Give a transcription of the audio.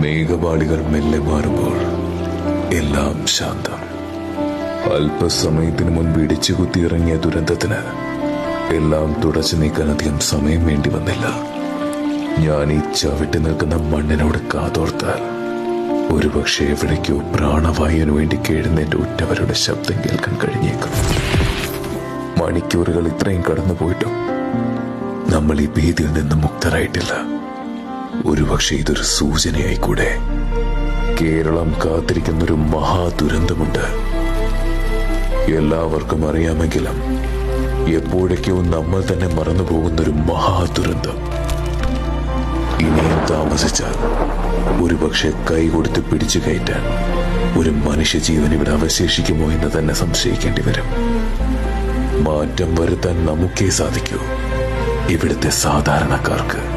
മേഘപാളികൾ മെല്ലെ മാറുമ്പോൾ എല്ലാം ശാന്തം. അല്പസമയത്തിന് മുൻപ് ഇടിച്ചുകുത്തിയിറങ്ങിയ ദുരന്തത്തിന് എല്ലാം തുടച്ചു നീക്കാൻ അധികം സമയം വേണ്ടി വന്നില്ല. ഞാൻ ഈ ചവിട്ടി നിൽക്കുന്ന മണ്ണിനോട് കാതോർത്താൽ ഒരുപക്ഷെ എവിടേക്കോ പ്രാണവായുവിനു വേണ്ടി കേഴുന്നതിന്റെ ഉറ്റവരുടെ ശബ്ദം കേൾക്കാൻ കഴിഞ്ഞേക്കും. മണിക്കൂറുകൾ ഇത്രയും കടന്നുപോയിട്ടും നമ്മൾ ഈ ഭീതിയിൽ നിന്ന് മുക്തരായിട്ടില്ല. ഒരുപക്ഷെ ഇതൊരു സൂചനയായിക്കൂടെ. കേരളം കാത്തിരിക്കുന്നൊരു മഹാദുരന്തമുണ്ട്. എല്ലാവർക്കും അറിയാമെങ്കിലും എപ്പോഴേക്കോ നമ്മൾ തന്നെ മറന്നുപോകുന്നൊരു മഹാദുരന്തം. ഇനിയും താമസിച്ചാൽ ഒരുപക്ഷെ കൈകൊടുത്ത് പിടിച്ചു കയറ്റാൻ ഒരു മനുഷ്യജീവൻ ഇവിടെ അവശേഷിക്കുമോ എന്ന് തന്നെ സംശയിക്കേണ്ടി വരും. മാറ്റം വരുത്താൻ നമുക്കേ സാധിക്കൂ, ഇവിടുത്തെ സാധാരണക്കാർക്ക്.